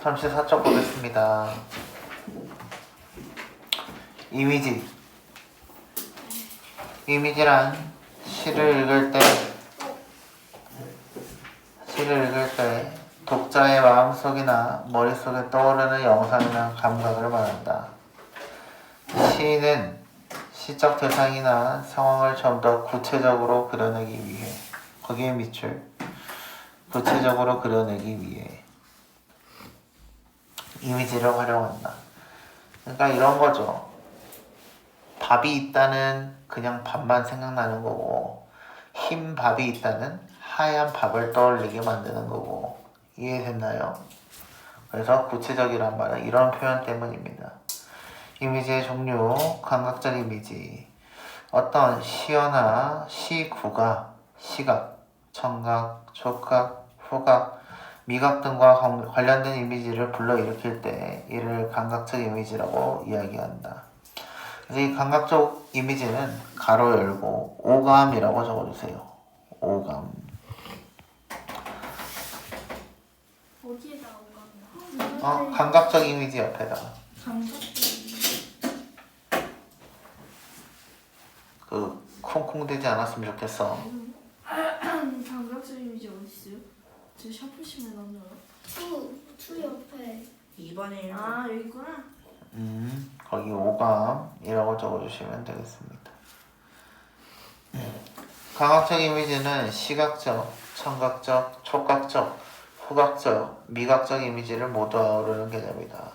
34쪽 보겠습니다. 이미지란 시를 읽을 때 독자의 마음속이나 머릿속에 떠오르는 영상이나 감각을 말한다. 시인은 시적 대상이나 상황을 좀 더 구체적으로 그려내기 위해 거기에 밑줄 구체적으로 그려내기 위해 이미지를 활용한다. 그러니까 이런 거죠. 밥이 있다는 그냥 밥만 생각나는 거고 흰 밥이 있다는 하얀 밥을 떠올리게 만드는 거고 이해됐나요? 그래서 구체적이란 말은 이런 표현 때문입니다. 이미지의 종류, 감각적 이미지 어떤 시어나 시구가 시각, 청각, 촉각, 후각, 미각 등과 관련된 이미지를 불러일으킬 때 이를 감각적 이미지라고 이야기한다. 그래서 이 감각적 이미지는 가로 열고 오감이라고 적어주세요. 오감. 어디에다 오감이야? 감각적 이미지 옆에다가 그 콩콩 되지 않았으면 좋겠어. 감각적 이미지 어디 있어요? 저 샤프심에 넣어요. 투 옆에 2번에 아 여기 있구나. 거기 오감이라고 적어주시면 되겠습니다. 감각적 이미지는 시각적, 청각적, 촉각적, 후각적, 미각적 이미지를 모두 아우르는 개념이다.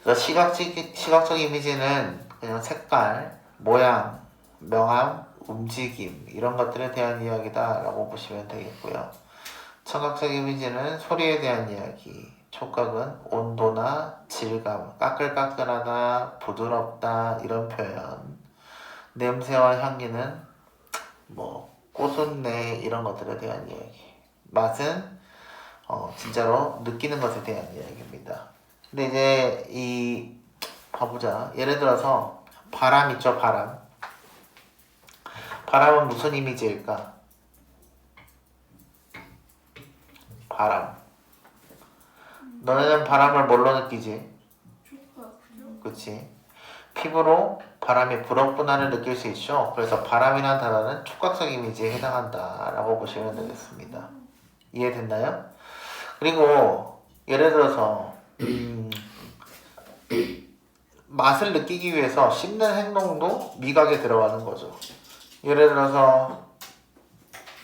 그래서 시각적 이미지는 그냥 색깔, 모양, 명암, 움직임 이런 것들에 대한 이야기다 라고 보시면 되겠고요. 청각적 이미지는 소리에 대한 이야기, 촉각은 온도나 질감, 까끌까끌하다, 부드럽다 이런 표현, 냄새와 향기는 뭐 꽃순내 이런 것들에 대한 이야기, 맛은 진짜로 느끼는 것에 대한 이야기입니다. 근데 이제 이 봐보자. 예를 들어서 바람 있죠, 바람. 바람은 무슨 이미지일까? 바람. 너네는 바람을 뭘로 느끼지? 촉각 그죠? 그치? 피부로 바람이 불었구나를 느낄 수 있죠. 그래서 바람이라는 단어는 촉각적 이미지에 해당한다 라고 보시면 되겠습니다. 이해됐나요? 그리고 예를 들어서 맛을 느끼기 위해서 씹는 행동도 미각에 들어가는 거죠. 예를 들어서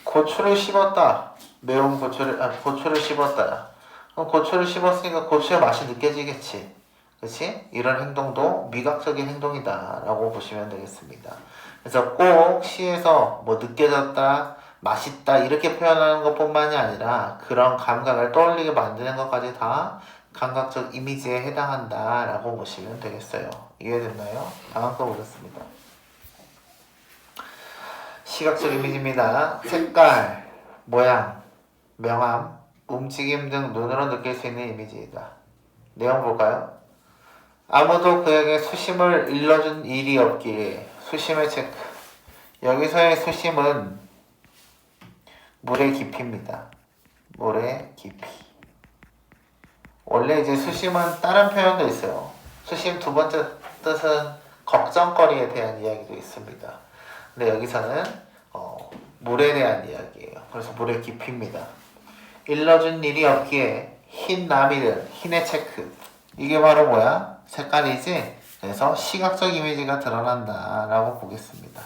고추를 씹었다. 매운 고추를 씹었다. 그럼 고추를 씹었으니까 고추의 맛이 느껴지겠지. 그치? 이런 행동도 미각적인 행동이다 라고 보시면 되겠습니다. 그래서 꼭 시에서 뭐 느껴졌다, 맛있다 이렇게 표현하는 것 뿐만이 아니라 그런 감각을 떠올리게 만드는 것까지 다 감각적 이미지에 해당한다 라고 보시면 되겠어요. 이해됐나요? 다음 거 보겠습니다. 시각적 이미지입니다. 색깔, 모양, 명암, 움직임 등 눈으로 느낄 수 있는 이미지이다. 내용 볼까요? 아무도 그에게 수심을 일러준 일이 없기에 수심의 체크. 여기서의 수심은 물의 깊이입니다. 물의 깊이. 원래 이제 수심은 다른 표현도 있어요. 수심 두 번째 뜻은 걱정거리에 대한 이야기도 있습니다. 근데 여기서는 물에 대한 이야기예요. 그래서 물의 깊이입니다. 일러준 일이 없기에 흰 남이든 흰의 체크. 이게 바로 뭐야? 색깔이지? 그래서 시각적 이미지가 드러난다 라고 보겠습니다.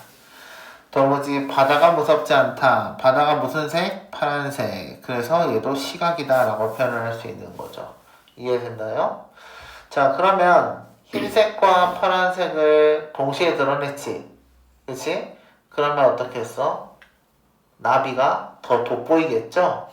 도무지 바다가 무섭지 않다. 바다가 무슨 색? 파란색. 그래서 얘도 시각이다 라고 표현을 할 수 있는 거죠. 이해됐나요? 자, 그러면 흰색과 파란색을 동시에 드러냈지? 그치? 그러면 어떻게 했어? 나비가 더 돋보이겠죠?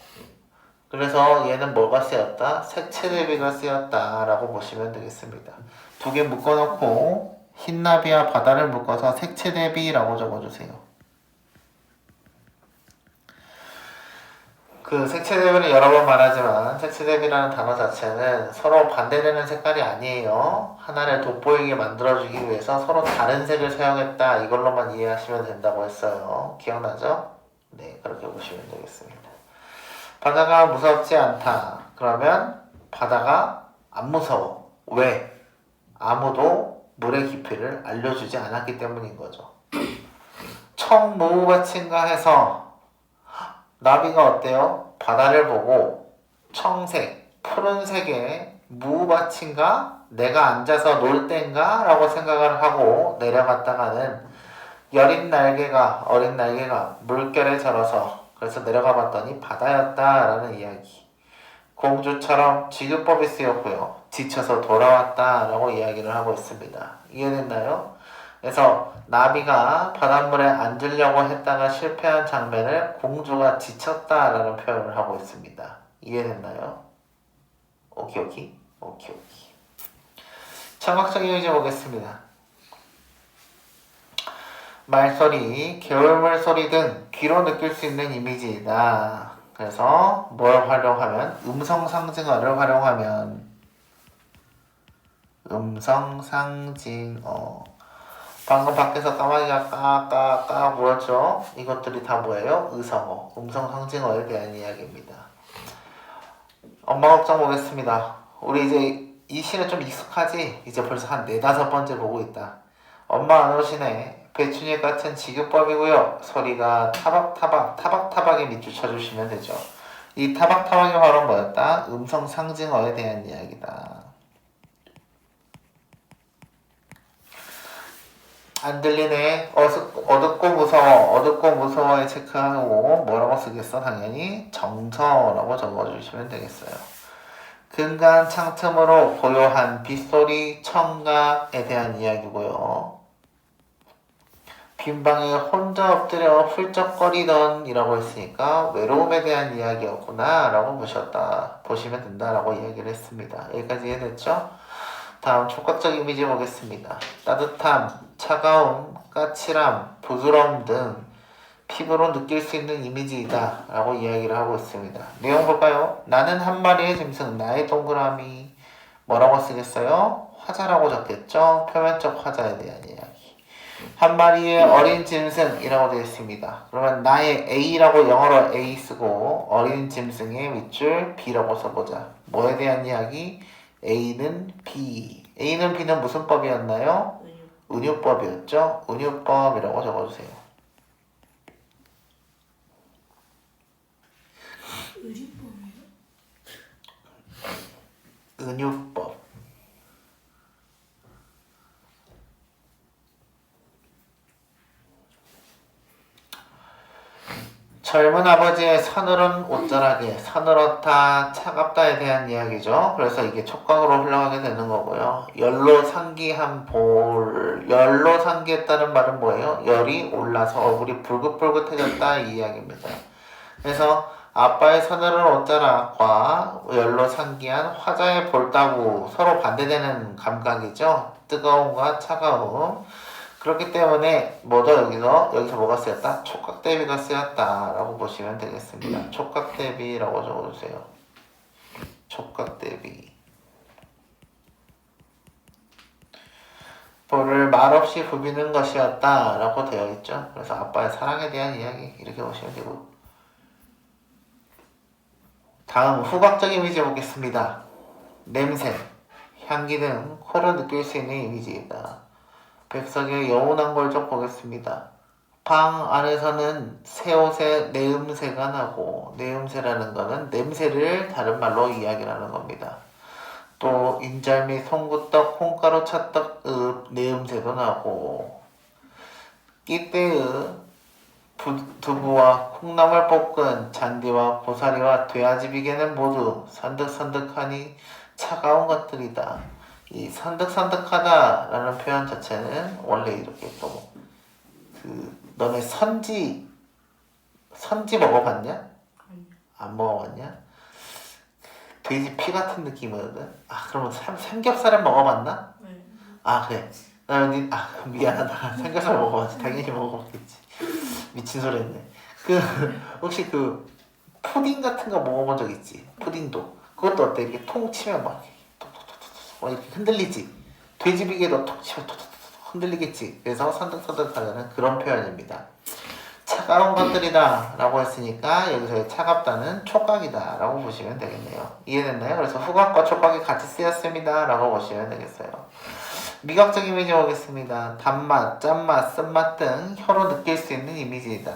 그래서 얘는 뭐가 쓰였다? 색채 대비가 쓰였다 라고 보시면 되겠습니다. 두 개 묶어놓고 흰나비와 바다를 묶어서 색채 대비라고 적어주세요. 그 색채 대비는 여러 번 말하지만 색채 대비라는 단어 자체는 서로 반대되는 색깔이 아니에요. 하나를 돋보이게 만들어주기 위해서 서로 다른 색을 사용했다 이걸로만 이해하시면 된다고 했어요. 기억나죠? 네, 그렇게 보시면 되겠습니다. 바다가 무섭지 않다. 그러면 바다가 안 무서워. 왜? 아무도 물의 깊이를 알려주지 않았기 때문인 거죠. 청무밭인가 해서 나비가 어때요? 바다를 보고 청색, 푸른색의 무밭인가? 내가 앉아서 놀 땐가? 라고 생각을 하고 내려갔다가는 어린 날개가 물결에 절어서 그래서 내려가 봤더니 바다였다라는 이야기. 공주처럼 지급법이 쓰였고요. 지쳐서 돌아왔다라고 이야기를 하고 있습니다. 이해됐나요? 그래서 나비가 바닷물에 앉으려고 했다가 실패한 장면을 공주가 지쳤다라는 표현을 하고 있습니다. 이해됐나요? 오케이. 청각적 이미지 보겠습니다. 말소리, 개울물 소리 등 귀로 느낄 수 있는 이미지이다. 그래서 뭘 활용하면? 음성 상징어를 활용하면 음성 상징어. 방금 밖에서 까마귀가 까까까 물었죠? 이것들이 다 뭐예요? 의성어, 음성 상징어에 대한 이야기입니다. 엄마 걱정 보겠습니다. 우리 이제 이 시는 좀 익숙하지? 이제 벌써 한 4-5번째 보고 있다. 엄마 안 오시네. 배추잎 같은 지급법이고요. 소리가 타박타박에 밑줄 쳐주시면 되죠. 이 타박타박이 바로 뭐였다? 음성 상징어에 대한 이야기다. 안 들리네. 어둡고 무서워에 체크하고 뭐라고 쓰겠어? 당연히 정서라고 적어주시면 되겠어요. 근간 창틈으로 고요한 빗소리 청각에 대한 이야기고요. 빈방에 혼자 엎드려 훌쩍거리던 이라고 했으니까 외로움에 대한 이야기였구나 라고 보시면 된다라고 이야기를 했습니다. 여기까지 이해됐죠? 다음 촉각적 이미지 보겠습니다. 따뜻함, 차가움, 까칠함, 부드러움 등 피부로 느낄 수 있는 이미지이다 라고 이야기를 하고 있습니다. 내용 볼까요? 나는 한 마리의 짐승, 나의 동그라미. 뭐라고 쓰겠어요? 화자라고 적겠죠? 표면적 화자에 대한 이야기. 한 마리의 어린 짐승이라고 되어 있습니다. 그러면 나의 A라고 영어로 A 쓰고 어린 짐승의 밑줄 B라고 써보자. 뭐에 대한 이야기? A는 B. A는 B는 무슨 법이었나요? 은유법이었죠? 은유법이라고 적어주세요. 의류법이요? 은유법. 젊은 아버지의 서늘한 옷자락에 서늘었다 차갑다에 대한 이야기죠. 그래서 이게 촉각으로 흘러가게 되는 거고요. 열로 상기한 볼. 열로 상기했다는 말은 뭐예요? 열이 올라서 얼굴이 붉긋붉긋해졌다 이 이야기입니다. 그래서 아빠의 서늘한 옷자락과 열로 상기한 화자의 볼따구 서로 반대되는 감각이죠. 뜨거움과 차가움. 그렇기 때문에 뭐죠? 여기서 뭐가 쓰였다? 촉각 대비가 쓰였다 라고 보시면 되겠습니다. 촉각 대비라고 적어주세요. 촉각 대비. 볼을 말없이 후비는 것이었다 라고 되어 있죠. 그래서 아빠의 사랑에 대한 이야기 이렇게 보시면 되고, 다음 후각적 이미지 보겠습니다. 냄새, 향기 등 코로 느낄 수 있는 이미지이다. 백석의 여운한 걸 좀 보겠습니다. 방 안에서는 새 옷에 내음새가 나고, 내음새라는 거는 냄새를 다른 말로 이야기를 하는 겁니다. 또 인절미, 송구떡, 콩가루 찰떡 내음새도 나고, 끼떼의 두부와 콩나물 볶은 잔디와 고사리와 돼지비계는 모두 선득선득하니 차가운 것들이다. 이 선득선득하다라는 표현 자체는 원래 이렇게 또 너네 선지 먹어봤냐? 안 먹어봤냐? 돼지 피 같은 느낌이거든. 아, 그러면 삼겹살은 먹어봤나? 네. 아, 그래. 미안하다. 삼겹살 먹어봤지. 당연히 먹어봤겠지. 미친 소리 했네. 혹시 푸딩 같은 거 먹어본 적 있지? 푸딩도. 그것도 어때? 이렇게 통 치면 막 이렇게 흔들리지. 돼지비계도 톡 치면 톡톡톡 흔들리겠지. 그래서 선득선득하려는 그런 표현입니다. 차가운 것들이다 라고 했으니까 여기서의 차갑다는 촉각이다 라고 보시면 되겠네요. 이해됐나요? 그래서 후각과 촉각이 같이 쓰였습니다 라고 보시면 되겠어요. 미각적 이미지 보겠습니다. 단맛, 짠맛, 쓴맛 등 혀로 느낄 수 있는 이미지이다.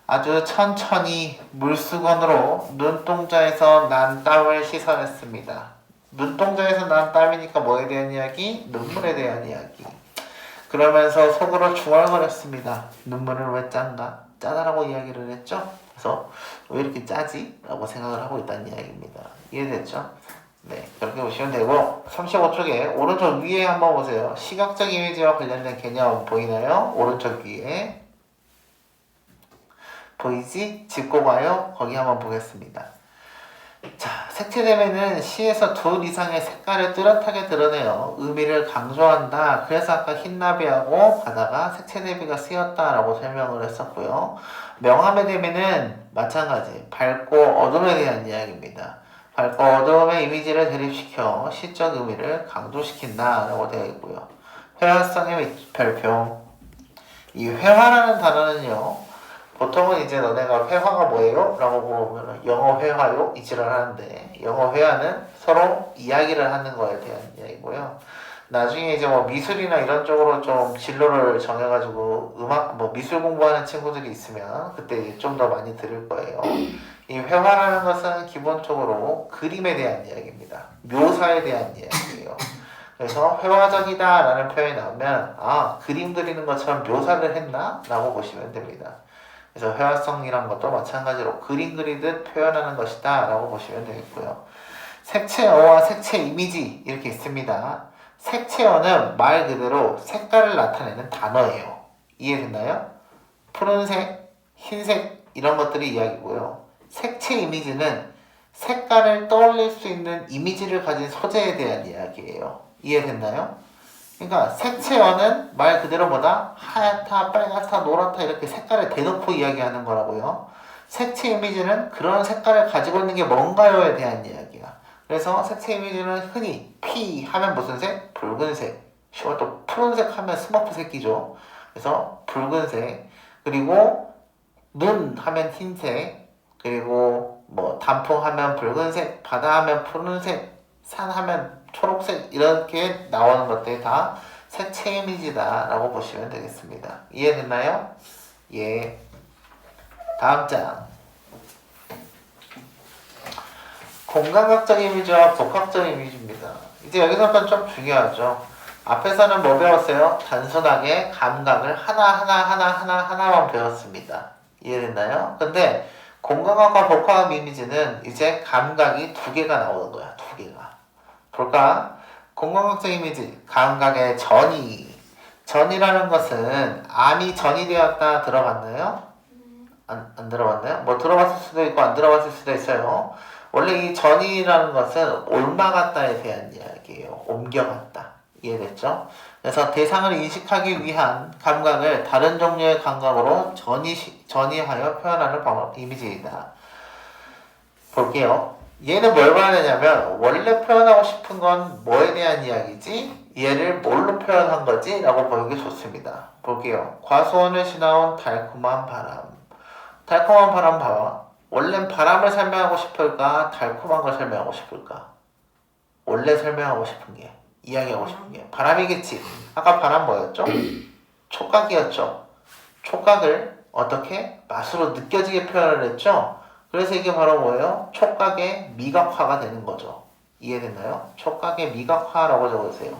아주 천천히 물수건으로 눈동자에서 난 땀을 씻어냈습니다. 눈동자에서 난 땀이니까 뭐에 대한 이야기? 눈물에 대한 이야기. 그러면서 속으로 중얼거렸습니다. 눈물을 왜 짠가? 짜다라고 이야기를 했죠? 그래서 왜 이렇게 짜지? 라고 생각을 하고 있다는 이야기입니다. 이해됐죠? 네, 그렇게 보시면 되고 35쪽에 오른쪽 위에 한번 보세요. 시각적 이미지와 관련된 개념 보이나요? 오른쪽 위에 보이지? 짚고 가요. 거기 한번 보겠습니다. 자, 색채대면은 시에서 둘 이상의 색깔을 뚜렷하게 드러내요. 의미를 강조한다. 그래서 아까 흰나비하고 바다가 색채대비가 쓰였다라고 설명을 했었고요. 명암의 대비는 마찬가지 밝고 어둠에 대한 이야기입니다. 밝고 어둠의 이미지를 대립시켜 시적 의미를 강조시킨다라고 되어 있고요. 회화성의 별표. 이 회화라는 단어는요. 보통은 이제 너네가 회화가 뭐예요? 라고 보면 영어 회화요? 이 지랄 하는데 영어 회화는 서로 이야기를 하는 거에 대한 이야기고요. 나중에 이제 뭐 미술이나 이런 쪽으로 좀 진로를 정해가지고 음악, 뭐 미술 공부하는 친구들이 있으면 그때 이제 좀 더 많이 들을 거예요. 이 회화라는 것은 기본적으로 그림에 대한 이야기입니다. 묘사에 대한 이야기예요. 그래서 회화적이다 라는 표현이 나오면 아, 그림 그리는 것처럼 묘사를 했나? 라고 보시면 됩니다. 그래서 회화성이란 것도 마찬가지로 그림 그리듯 표현하는 것이다 라고 보시면 되겠고요. 색채어와 색채 이미지 이렇게 있습니다. 색채어는 말 그대로 색깔을 나타내는 단어예요. 이해됐나요? 푸른색, 흰색 이런 것들이 이야기고요. 색채 이미지는 색깔을 떠올릴 수 있는 이미지를 가진 소재에 대한 이야기예요. 이해됐나요? 그러니까 색채어는 말 그대로 뭐다? 하얗다, 빨갛다, 노랗다 이렇게 색깔을 대놓고 이야기하는 거라고요. 색채 이미지는 그런 색깔을 가지고 있는 게 뭔가요에 대한 이야기야. 그래서 색채 이미지는 흔히 피 하면 무슨 색? 붉은색. 쉬워 또 푸른색 하면 스머프 색이죠. 그래서 붉은색. 그리고 눈 하면 흰색. 그리고 뭐 단풍 하면 붉은색. 바다 하면 푸른색. 산 하면 초록색 이렇게 나오는 것들이 다 색채 이미지다 라고 보시면 되겠습니다. 이해됐나요? 예. 다음 장. 공감각적 이미지와 복합적 이미지입니다. 이제 여기서부터 좀 중요하죠. 앞에서는 뭐 배웠어요? 단순하게 감각을 하나만 배웠습니다. 이해됐나요? 근데 공감각과 복합 이미지는 이제 감각이 두 개가 나오는 거야. 두 개가. 볼까? 공감각적 이미지, 감각의 전이. 전이라는 것은 암이 전이되었다 들어봤나요? 안 들어봤나요? 뭐 들어봤을 수도 있고 안 들어봤을 수도 있어요. 원래 이 전이라는 것은 옮아갔다에 대한 이야기예요. 옮겨갔다. 이해됐죠? 그래서 대상을 인식하기 위한 감각을 다른 종류의 감각으로 전이하여 표현하는 방법, 이미지이다. 볼게요. 얘는 뭘 말하냐면 원래 표현하고 싶은 건 뭐에 대한 이야기지? 얘를 뭘로 표현한 거지? 라고 보기 좋습니다. 볼게요. 과수원을 지나온 달콤한 바람. 달콤한 바람 봐봐. 원래는 바람을 설명하고 싶을까? 달콤한 걸 설명하고 싶을까? 원래 설명하고 싶은 게 이야기하고 싶은 게 바람이겠지. 아까 바람 뭐였죠? 촉각이었죠. 촉각을 어떻게? 맛으로 느껴지게 표현을 했죠? 그래서 이게 바로 뭐예요? 촉각의 미각화가 되는 거죠. 이해됐나요? 촉각의 미각화라고 적으세요.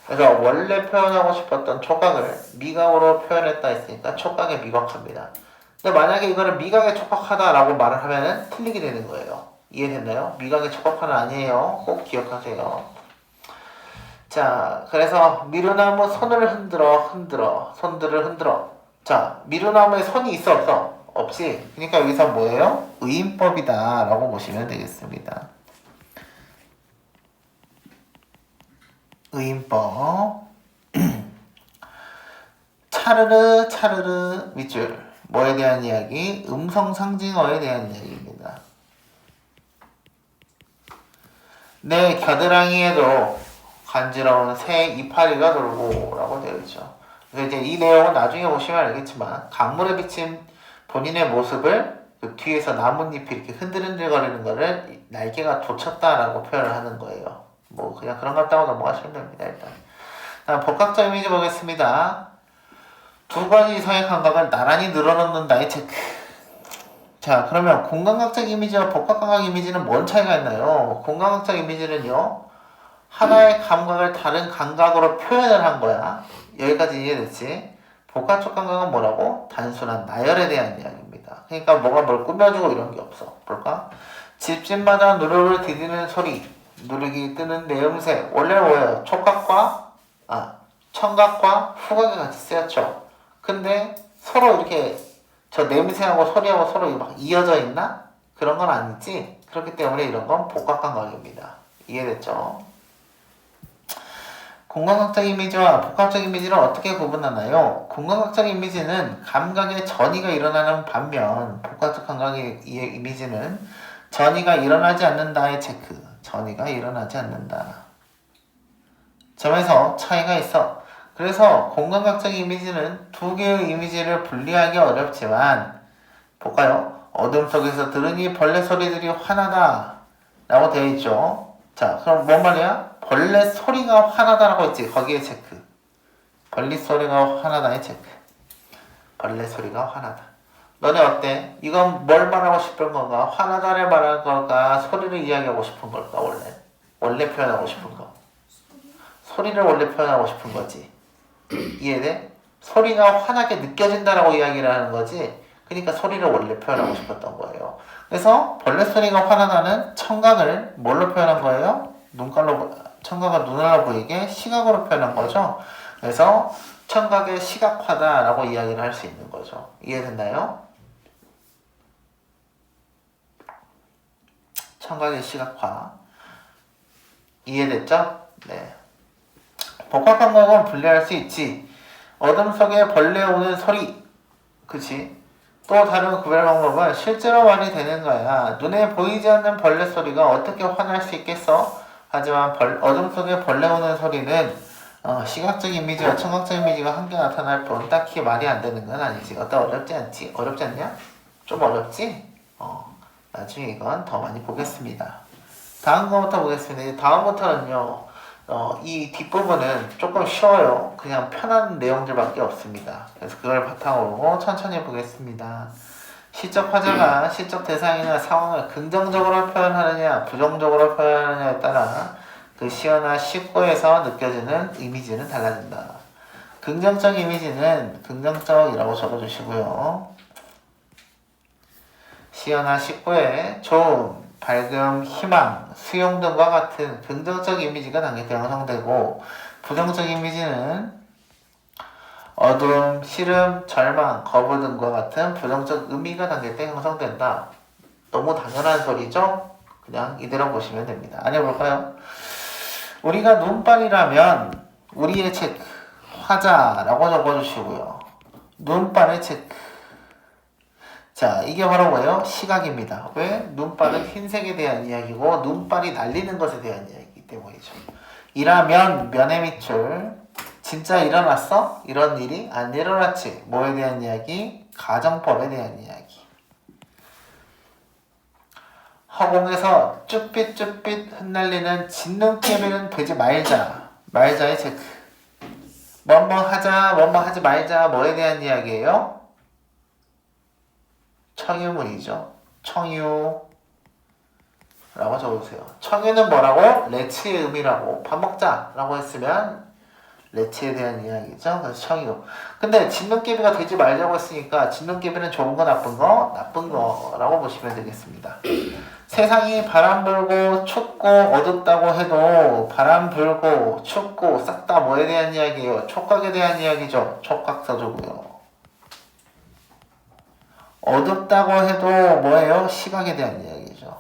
그래서 원래 표현하고 싶었던 촉각을 미각으로 표현했다 했으니까 촉각의 미각화입니다. 근데 만약에 이거를 미각의 촉각하다라고 말을 하면은 틀리게 되는 거예요. 이해됐나요? 미각의 촉각화는 아니에요. 꼭 기억하세요. 자, 그래서 미루나무 손을 손들을 흔들어. 자, 미루나무에 손이 있어 없어? 없지. 그러니까 여기서 뭐예요? 의인법이다 라고 보시면 되겠습니다. 의인법. 차르르 밑줄. 뭐에 대한 이야기? 음성 상징어에 대한 이야기입니다. 내 겨드랑이에도 간지러운 새 이파리가 돌고 라고 되어 있죠. 그래서 이제 이 내용은 나중에 보시면 알겠지만 강물에 비친 본인의 모습을 그 뒤에서 나뭇잎이 이렇게 흔들흔들거리는 거를 날개가 돋쳤다라고 표현을 하는 거예요. 뭐 그냥 그런 것 같다고 넘어가시면 됩니다. 일단 다음 복합적 이미지 보겠습니다. 두 가지 이상의 감각을 나란히 늘어놓는다의 체크. 자, 그러면 공감각적 이미지와 복합감각 이미지는 뭔 차이가 있나요? 공감각적 이미지는요, 하나의 감각을 다른 감각으로 표현을 한 거야. 여기까지 이해됐지? 복합적 감각은 뭐라고? 단순한 나열에 대한 이야기입니다. 그러니까 뭐가 뭘 꾸며주고 이런 게 없어. 볼까? 집집마다 누룩을 디디는 소리, 누룩이 뜨는 내음새. 원래 뭐예요? 청각과 후각이 같이 쓰였죠. 근데 서로 이렇게 저 냄새하고 소리하고 서로 막 이어져 있나? 그런 건 아니지. 그렇기 때문에 이런 건 복합감각입니다. 이해됐죠? 공감각적 이미지와 복합적 이미지를 어떻게 구분하나요? 공감각적 이미지는 감각의 전이가 일어나는 반면 복합적 감각의 이미지는 전이가 일어나지 않는다의 체크. 전이가 일어나지 않는다. 점에서 차이가 있어. 그래서 공감각적 이미지는 두 개의 이미지를 분리하기 어렵지만 볼까요? 어둠 속에서 들으니 벌레 소리들이 환하다 라고 되어 있죠. 자, 그럼 뭔 말이야? 벌레 소리가 환하다라고 했지. 거기에 체크. 벌레 소리가 환하다의 체크. 벌레 소리가 환하다. 너네 어때? 이건 뭘 말하고 싶은 건가? 환하다를 말하는 걸까? 소리를 이야기하고 싶은 걸까? 원래 표현하고 싶은 거. 소리를 원래 표현하고 싶은 거지. 이해돼? 소리가 환하게 느껴진다라고 이야기를 하는 거지. 그러니까 소리를 원래 표현하고 싶었던 거예요. 그래서 벌레 소리가 환하다는 청각을 뭘로 표현한 거예요? 청각을 눈으로 보이게 시각으로 표현한 거죠. 그래서 청각의 시각화다라고 이야기를 할 수 있는 거죠. 이해됐나요? 청각의 시각화. 이해됐죠? 네. 복합감각은 분리할 수 있지. 어둠 속에 벌레 오는 소리. 그치? 또 다른 구별 방법은 실제로 말이 되는 거야. 눈에 보이지 않는 벌레 소리가 어떻게 환할 수 있겠어? 하지만 어둠 속에 벌레 오는 소리는 시각적 이미지와 청각적 이미지가 함께 나타날 뿐 딱히 말이 안 되는 건 아니지. 어렵지 않지? 어렵지 않냐? 좀 어렵지? 나중에 이건 더 많이 보겠습니다. 다음 거부터 보겠습니다. 다음부터는요. 이 뒷부분은 조금 쉬워요. 그냥 편한 내용들밖에 없습니다. 그래서 그걸 바탕으로 천천히 보겠습니다. 시적 화자가 시적 대상이나 상황을 긍정적으로 표현하느냐 부정적으로 표현하느냐에 따라 그 시어나 시구에서 느껴지는 이미지는 달라진다. 긍정적 이미지는 긍정적이라고 적어주시고요. 시어나 시구에 좋음, 밝음, 희망, 수용 등과 같은 긍정적 이미지가 담길 때 형성되고 부정적 이미지는 어두움, 싫음, 절망, 거부 등과 같은 부정적 의미가 담길 때 형성된다. 너무 당연한 소리죠? 그냥 이대로 보시면 됩니다. 아니볼까요? 우리가 눈발이라면 우리의 체크, 화자라고 적어주시고요. 눈발의 체크. 자, 이게 바로 뭐예요? 시각입니다. 왜? 눈발은 흰색에 대한 이야기고 눈발이 날리는 것에 대한 이야기이기 때문이죠. 이라면 면의 밑줄. 진짜 일어났어? 이런 일이? 안 일어났지. 뭐에 대한 이야기? 가정법에 대한 이야기. 허공에서 쭈삣쭈삣 흩날리는 진눈깨비는 되지 말자. 말자의 체크. 뭐뭐 하자, 뭐뭐 하지 말자. 뭐에 대한 이야기예요? 청유문이죠. 청유 라고 적어주세요. 청유는 뭐라고? 레츠의 의미라고. 밥 먹자 라고 했으면 레츠에 대한 이야기죠. 그래서 청유. 근데 진눈깨비가 되지 말자고 했으니까 진눈깨비는 좋은 거 나쁜 거? 나쁜 거라고 보시면 되겠습니다. 세상이 바람 불고 춥고 어둡다고 해도 바람 불고 춥고 싹 다 뭐에 대한 이야기예요? 촉각에 대한 이야기죠. 촉각 써주고요. 어둡다고 해도 뭐예요? 시각에 대한 이야기죠.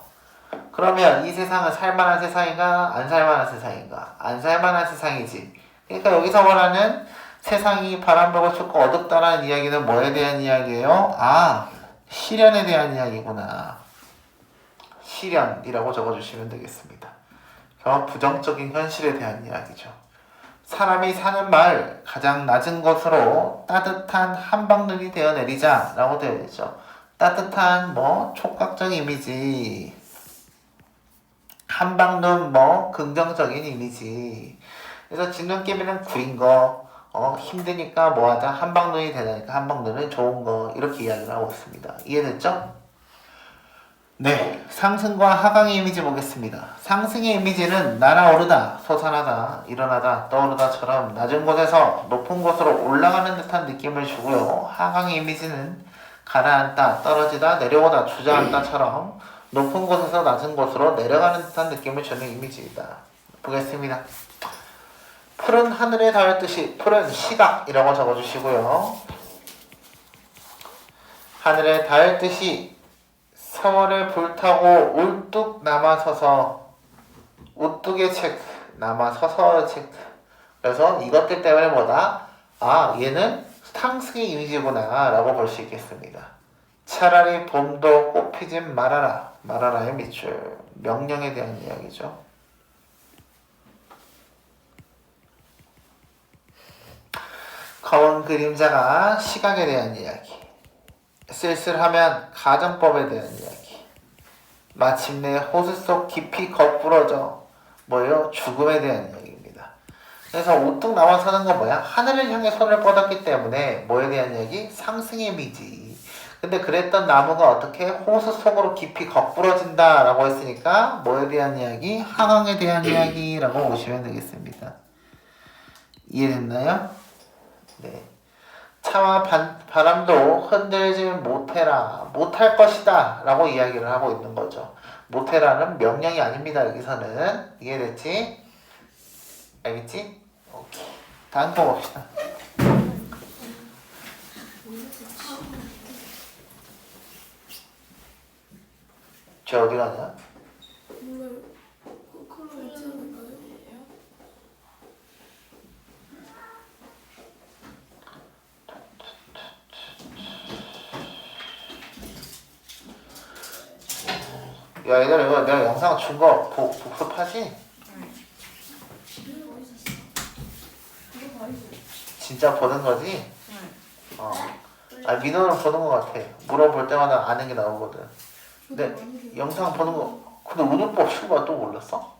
그러면 이 세상은 살만한 세상인가? 안 살만한 세상인가? 안 살만한 세상이지. 그러니까 여기서 말하는 세상이 바람 불고 춥고 어둡다라는 이야기는 뭐에 대한 이야기예요? 시련에 대한 이야기구나. 시련이라고 적어주시면 되겠습니다. 부정적인 현실에 대한 이야기죠. 사람이 사는 마을 가장 낮은 곳으로 따뜻한 한방눈이 되어 내리자 라고 되어 있죠. 따뜻한 뭐 촉각적 이미지, 한방눈 뭐 긍정적인 이미지. 그래서 진눈깨비는 구린 거, 힘드니까 뭐하자 한방눈이 되니까 한방눈은 좋은 거 이렇게 이야기를 하고 있습니다. 이해됐죠? 네, 상승과 하강의 이미지 보겠습니다. 상승의 이미지는 날아오르다, 솟아나다, 일어나다, 떠오르다처럼 낮은 곳에서 높은 곳으로 올라가는 듯한 느낌을 주고요. 하강의 이미지는 가라앉다, 떨어지다, 내려오다, 주저앉다처럼 높은 곳에서 낮은 곳으로 내려가는 듯한 느낌을 주는 이미지이다. 보겠습니다. 푸른 하늘에 닿았듯이 푸른 시각이라고 적어주시고요. 하늘에 닿았듯이 세월을 불타고 울뚝 남아서서 우뚝의 체크 남아서서 체크. 그래서 이것들 때문에 뭐다? 아, 얘는 상승의 이미지구나 라고 볼 수 있겠습니다. 차라리 봄도 꽃피지 말아라. 말아라의 밑줄. 명령에 대한 이야기죠. 검은 그림자가 시각에 대한 이야기. 쓸쓸하면 가정법에 대한 이야기. 마침내 호수 속 깊이 거꾸러져 뭐예요? 죽음에 대한 이야기입니다. 그래서 우뚝 나와서는 건 뭐야? 하늘을 향해 손을 뻗었기 때문에 뭐에 대한 이야기? 상승의 이미지. 근데 그랬던 나무가 어떻게 호수 속으로 깊이 거꾸러진다 라고 했으니까 뭐에 대한 이야기? 하강에 대한 이야기라고 보시면 되겠습니다. 이해됐나요? 네. 차와 바람도 흔들지 못해라, 못할 것이다 라고 이야기를 하고 있는 거죠. 못해라는 명령이 아닙니다. 여기서는. 이해됐지? 알겠지? 오케이. 다음 거 봅시다. 쟤 어디 가냐? 몰라요. 컬러 있지 않을까요? 야, 얘들아, 이거 내가 영상 준 거 복습하지? 진짜 보는 거지? 어. 아, 민호는 보는 거 같아. 물어볼 때마다 아는 게 나오거든. 근데 영상 보는 거, 근데 운용법 슈가 또 몰랐어?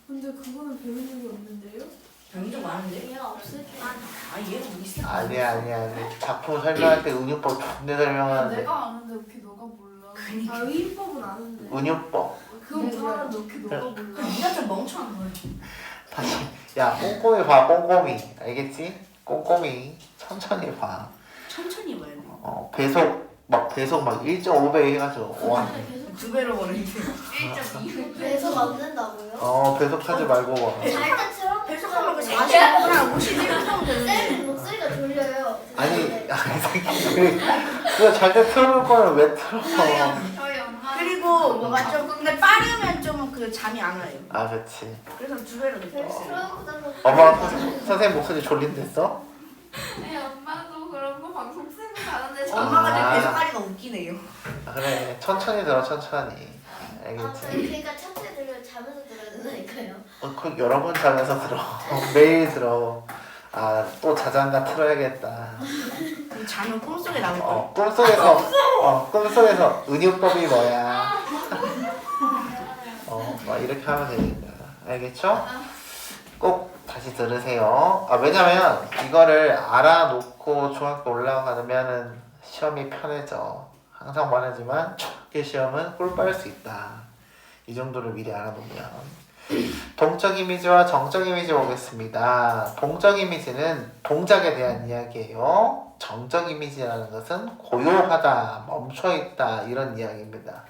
근데 그거는 배운 적이 없는데요? 배운 적 많은데? 얘가 없을 때. 아 얘는 있어. 아니야. 작품 설명할 때 운용법 존내 설명하는데. 내가 아는데 어떻게 너가 몰라? 그니까. 아 의인법은 아는데. 운용법. 그건 다 아는데 어떻게 너가 몰라? 네가 좀 멍청한 거야. 다시. 야, 꼼꼼히 봐, 꼼꼼히. 알겠지? 꼼꼼히. 천천히 봐. 천천히 봐야 돼. 배속 막 1.5배 해가지고. 와. 두 배로 버리지. 1.2. 배속 안 된다고요? 배속하지 말고 봐. 잘때 틀어? 배속하면 그 40이랑 51 하면 되는데. 쌤 목소리가 졸려요. 아니, 그거 잘 때 틀어놓을 거면 왜 틀어? 저희 엄마. 그리고 뭐가 좀 근데 빠르면 좀 그 잠이 안 와요. 아, 그치. 그래서 두 배로 됐어요. 엄마, 선생님 목소리 졸린댔어? 네 엄마도 그런 거 방송 쓰고 가는데 엄마가 아. 내 배속하니까 웃기네요. 아, 그래. 천천히 들어, 천천히. 아, 알겠지? 그러니까 첫째 들으면 자면서 들어야 된다니까요. 그 여러 번 자면서 들어. 매일 들어. 아, 또 자장가 틀어야겠다. 그럼 잠은 꿈속에 나올 걸. 꿈속에서 은유법이 뭐야? 막 이렇게 하면 되니까. 알겠죠? 꼭 다시 들으세요. 왜냐면 이거를 알아놓고 중학교 올라가면은 시험이 편해져. 항상 말하지만 중학교 시험은 꿀 빨 수 있다. 이 정도를 미리 알아놓으면. 동적 이미지와 정적 이미지 보겠습니다. 동적 이미지는 동작에 대한 이야기예요. 정적 이미지라는 것은 고요하다, 멈춰있다 이런 이야기입니다.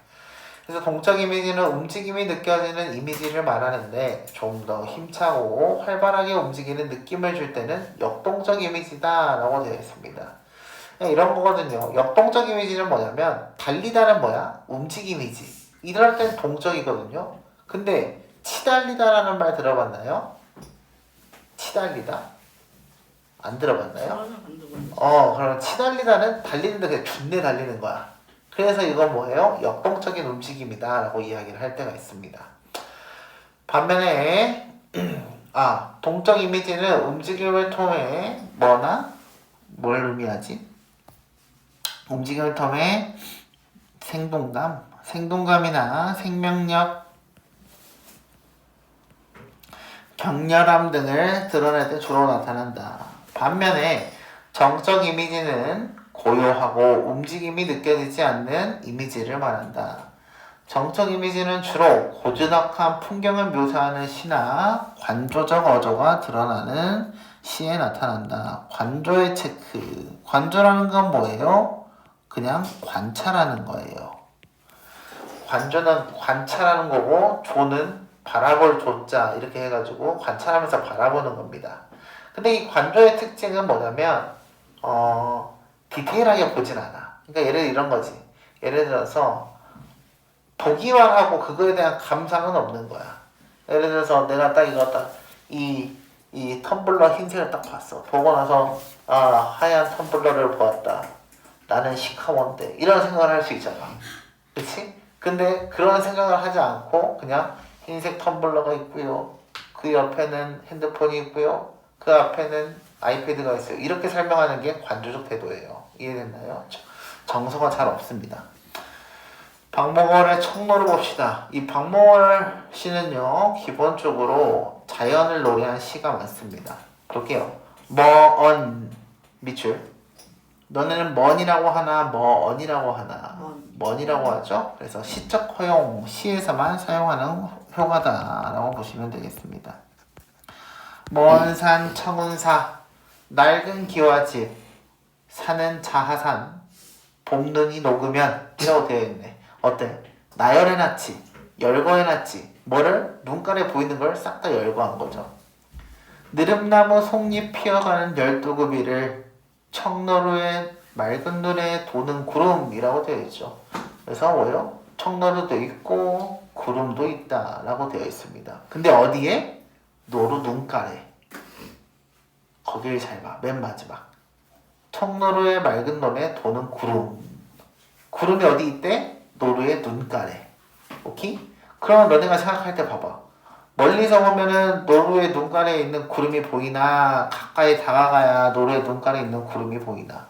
그래서 동적 이미지는 움직임이 느껴지는 이미지를 말하는데 좀 더 힘차고 활발하게 움직이는 느낌을 줄 때는 역동적 이미지다 라고 되어 있습니다. 이런 거거든요. 역동적 이미지는 뭐냐면 달리다는 뭐야? 움직임이지. 이럴 땐 동적이거든요. 근데 치달리다라는 말 들어봤나요? 치달리다? 안 들어봤나요? 그럼 치달리다는 달리는데 그냥 준내 달리는 거야. 그래서 이건 뭐예요? 역동적인 움직임이다 라고 이야기를 할 때가 있습니다. 반면에 동적 이미지는 움직임을 통해 뭘 의미하지? 움직임을 통해 생동감이나 생명력, 격렬함 등을 드러낼 때 주로 나타난다. 반면에 정적 이미지는 고요하고 움직임이 느껴지지 않는 이미지를 말한다. 정적 이미지는 주로 고즈넉한 풍경을 묘사하는 시나 관조적 어조가 드러나는 시에 나타난다. 관조의 체크. 관조라는 건 뭐예요? 그냥 관찰하는 거예요. 관조는 관찰하는 거고 조는 바라볼 조자 이렇게 해가지고 관찰하면서 바라보는 겁니다. 근데 이 관조의 특징은 뭐냐면 디테일하게 보진 않아. 그러니까 예를 들어 이런 거지. 예를 들어서 보기만 하고 그거에 대한 감상은 없는 거야. 예를 들어서 내가 딱 이거 이 텀블러 흰색을 딱 봤어. 보고 나서 하얀 텀블러를 보았다. 나는 시커먼데 이런 생각을 할 수 있잖아. 그치? 근데 그런 생각을 하지 않고 그냥 흰색 텀블러가 있고요. 그 옆에는 핸드폰이 있고요. 그 앞에는 아이패드가 있어요. 이렇게 설명하는 게 관조적 태도예요. 이해됐나요? 정서가 잘 없습니다. 박몽월의 청로를 봅시다. 이 박몽월 씨는요, 기본적으로 자연을 노래한 시가 많습니다. 볼게요. 먼 밑줄. 너네는 먼이라고 하나, 먼이라고 하나. 먼이라고 하죠. 그래서 시적 허용, 시에서만 사용하는 효과다라고 보시면 되겠습니다. 먼 산 청운사, 낡은 기와집, 산은 자하산, 봄눈이 녹으면 이라고 되어 있네. 어때? 나열해놨지, 열거해놨지. 뭐를? 눈깔에 보이는 걸 싹 다 열거한 거죠. 느릅나무 속잎 피어가는 12구비를 청너루의 맑은 눈에 도는 구름이라고 되어 있죠. 그래서 뭐예요? 청너루도 있고 구름도 있다 라고 되어 있습니다. 근데 어디에? 노루 눈가래. 거길 잘 봐. 맨 마지막. 청너루의 맑은 눈에 도는 구름. 구름이 어디 있대? 노루의 눈가래. 오케이? 그럼 너네가 생각할 때 봐봐. 멀리서 보면은 노루의 눈가래에 있는 구름이 보이나 가까이 다가가야 노루의 눈가래에 있는 구름이 보이나?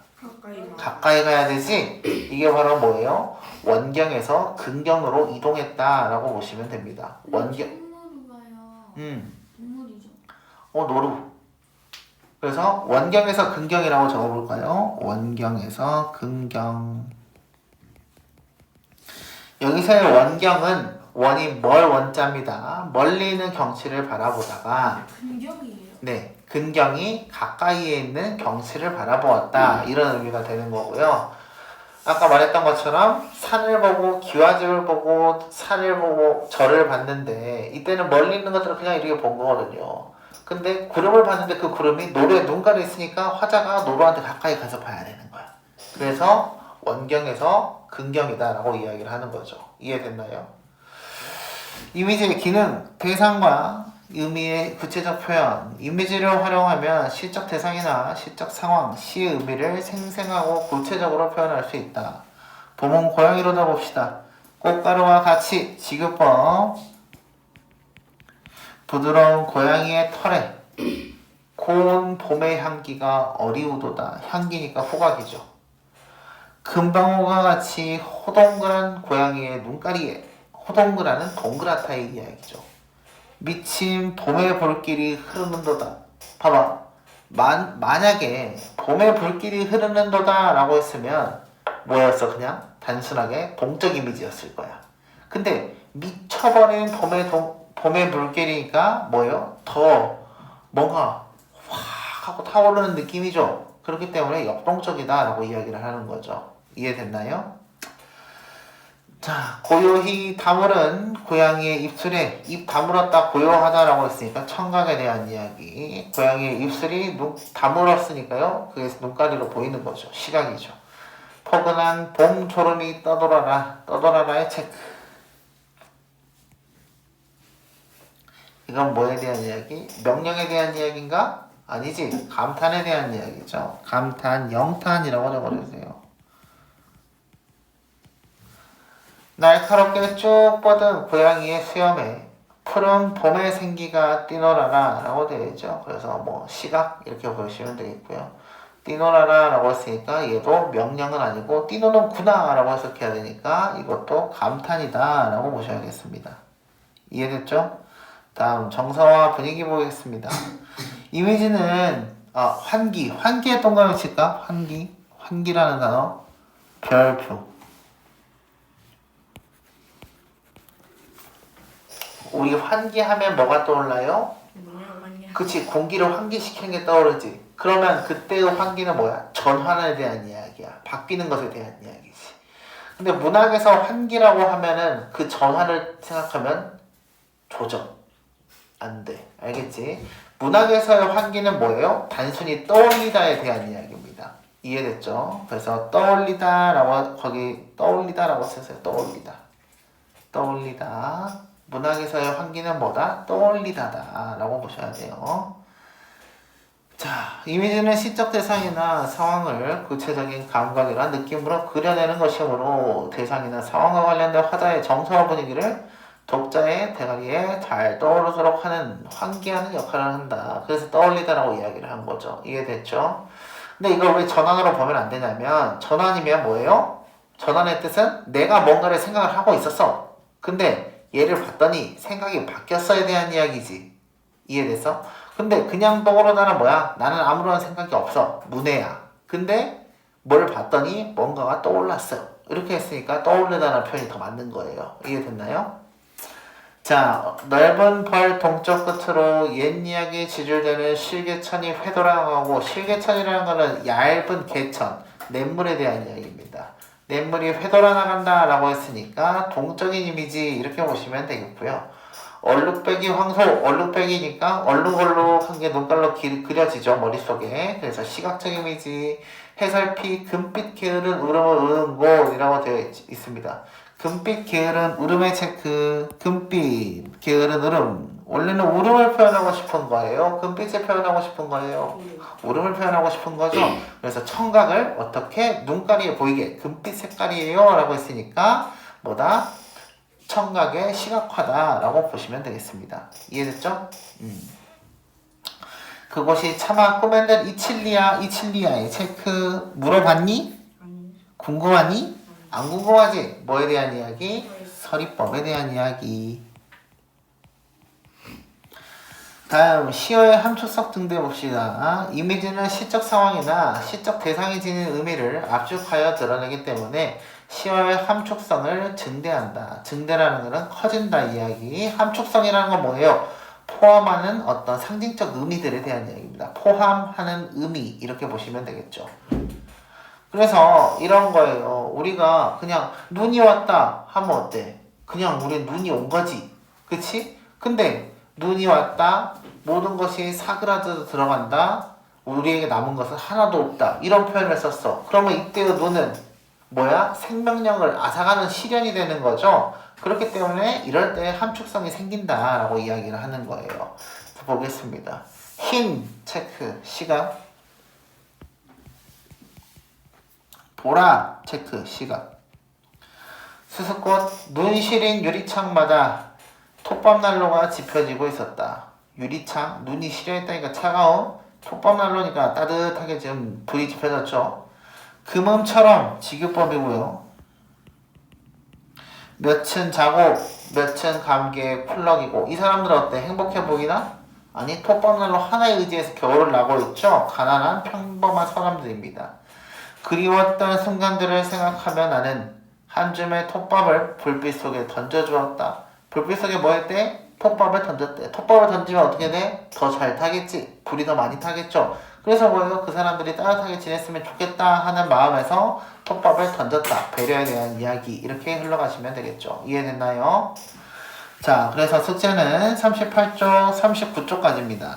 가까이 가야 되지? 이게 바로 뭐예요? 원경에서 근경으로 이동했다라고 보시면 됩니다. 원경. 청노루가요. 동물이죠. 노루. 그래서 원경에서 근경이라고 적어볼까요? 원경에서 근경. 여기서의 원경은 원이 멀 원자입니다. 멀리 있는 경치를 바라보다가 근경이에요. 네, 근경이 가까이에 있는 경치를 바라보았다 이런 의미가 되는 거고요. 아까 말했던 것처럼 산을 보고 기와집을 보고 산을 보고 절을 봤는데 이때는 멀리 있는 것들을 그냥 이렇게 본 거거든요. 근데 구름을 봤는데 그 구름이 노루의 눈가에 있으니까 화자가 노루한테 가까이 가서 봐야 되는 거야. 그래서 원경에서 근경이다라고 이야기를 하는 거죠. 이해됐나요? 이미지의 기능, 대상과 의미의 구체적 표현, 이미지를 활용하면 시적 대상이나 시적 상황, 시의 의미를 생생하고 구체적으로 표현할 수 있다. 봄은 고양이로다 봅시다. 꽃가루와 같이 지급법, 부드러운 고양이의 털에 고운 봄의 향기가 어리우도다. 향기니까 호각이죠. 금방울과 같이 호동그란 고양이의 눈가리에, 호동그라는 동그랗다의 이야기죠. 미친 봄의 불길이 흐르는도다. 봐봐. 만약에 봄의 불길이 흐르는도다 라고 했으면 뭐였어? 그냥 단순하게 동적 이미지였을 거야. 근데 미쳐버린 봄의 불길이니까 뭐예요? 더 뭔가 확 하고 타오르는 느낌이죠. 그렇기 때문에 역동적이다 라고 이야기를 하는 거죠. 이해됐나요? 자, 고요히 다물은 고양이의 입술에 입 다물었다 고요하다라고 했으니까 청각에 대한 이야기. 고양이의 입술이 다물었으니까요. 그게 눈가리로 보이는 거죠. 시각이죠. 포근한 봄 졸음이 떠돌아라의 체크. 이건 뭐에 대한 이야기? 명령에 대한 이야기인가? 아니지. 감탄에 대한 이야기죠. 감탄, 영탄이라고 적어주세요. 날카롭게 쭉 뻗은 고양이의 수염에 푸른 봄의 생기가 뛰놀아라 라고 되어 있죠. 그래서 뭐 시각 이렇게 보시면 되겠고요. 뛰놀아라 라고 했으니까 얘도 명령은 아니고 뛰노는구나 라고 해석해야 되니까 이것도 감탄이다 라고 보셔야겠습니다. 이해됐죠? 다음 정서와 분위기 보겠습니다. 이미지는 환기의 동그라미 칠까? 환기라는 단어 별표. 우리 환기하면 뭐가 떠올라요? 그치, 공기를 환기시키는 게 떠오르지. 그러면 그때의 환기는 뭐야? 전환에 대한 이야기야. 바뀌는 것에 대한 이야기지. 근데 문학에서 환기라고 하면은 그 전환을 생각하면 조정. 안 돼. 알겠지? 문학에서의 환기는 뭐예요? 단순히 떠올리다에 대한 이야기입니다. 이해됐죠? 그래서 떠올리다라고 거기 떠올리다라고 쓰세요. 떠올리다. 문학에서의 환기는 뭐다? 떠올리다다 라고 보셔야 돼요. 자, 이미지는 시적 대상이나 상황을 구체적인 감각이나 느낌으로 그려내는 것이므로 대상이나 상황과 관련된 화자의 정서와 분위기를 독자의 대가리에 잘 떠오르도록 하는 환기하는 역할을 한다. 그래서 떠올리다라고 이야기를 한 거죠. 이해됐죠? 근데 이걸 왜 전환으로 보면 안 되냐면 전환이면 뭐예요? 전환의 뜻은 내가 뭔가를 생각을 하고 있었어. 근데 얘를 봤더니 생각이 바뀌었어에 대한 이야기지. 이해됐어? 근데 그냥 떠오르다는 뭐야? 나는 아무런 생각이 없어. 문해야. 근데 뭘 봤더니 뭔가가 떠올랐어요. 이렇게 했으니까 떠오르다는 표현이 더 맞는 거예요. 이해됐나요? 자, 넓은 벌 동쪽 끝으로 옛 이야기 지줄되는 실개천이 회돌아가고, 실개천이라는 거는 얇은 개천, 냇물에 대한 이야기입니다. 냇물이 회돌아나간다 라고 했으니까 동적인 이미지 이렇게 보시면 되겠고요. 얼룩배기 황소, 얼룩배기니까 얼룩얼룩한 게 눈깔로 그려지죠, 머릿속에. 그래서 시각적 이미지, 해설피, 금빛 게으른 울음을 우는 곳이라고 되어 있습니다. 금빛 게으른 울음의 체크, 금빛 게으른 울음. 원래는 울음을 표현하고 싶은 거예요? 금빛을 표현하고 싶은 거예요? 울음을 표현하고 싶은 거죠? 그래서 청각을 어떻게 눈깔이 보이게 금빛 색깔이에요 라고 했으니까 뭐다? 청각의 시각화다 라고 보시면 되겠습니다. 이해됐죠? 그곳이 차마 꿈에는 이칠리아의 체크. 물어봤니? 궁금하니? 안 궁금하지? 뭐에 대한 이야기? 서리법에 대한 이야기. 다음 시어의 함축적 등대 봅시다. 이미지는 시적 상황이나 시적 대상이 지닌 의미를 압축하여 드러내기 때문에 시어의 함축성을 증대한다. 증대라는 것은 커진다 이야기. 함축성이라는 건 뭐예요? 포함하는 어떤 상징적 의미들에 대한 이야기입니다. 포함하는 의미 이렇게 보시면 되겠죠. 그래서 이런 거예요. 우리가 그냥 눈이 왔다 하면 어때? 그냥 우리 눈이 온 거지. 그치? 근데 눈이 왔다. 모든 것이 사그라져 들어간다. 우리에게 남은 것은 하나도 없다. 이런 표현을 썼어. 그러면 이때의 눈은 뭐야? 생명력을 앗아가는 시련이 되는 거죠. 그렇기 때문에 이럴 때 함축성이 생긴다라고 이야기를 하는 거예요. 보겠습니다. 흰 체크 시각. 보라 체크 시각. 수수꽃 눈 시린 유리창마다 톱밥난로가 지펴지고 있었다. 유리창 눈이 시려있다니까 차가운 톱밥난로니까 따뜻하게 지금 불이 지펴졌죠. 금음처럼 지교법이고요. 몇층 자고 몇층 감개의 쿨럭이고. 이 사람들은 어때? 행복해 보이나? 아니, 톱밥난로 하나에 의지해서 겨울을 나고 있죠. 가난한 평범한 사람들입니다. 그리웠던 순간들을 생각하며 나는 한 줌의 톱밥을 불빛 속에 던져주었다. 불빛 속에 뭐 했대? 톱밥을 던졌대. 톱밥을 던지면 어떻게 돼? 더 잘 타겠지. 불이 더 많이 타겠죠. 그래서 뭐예요? 그 사람들이 따뜻하게 지냈으면 좋겠다 하는 마음에서 톱밥을 던졌다. 배려에 대한 이야기 이렇게 흘러가시면 되겠죠. 이해됐나요? 자, 그래서 숙제는 38쪽, 39쪽까지입니다.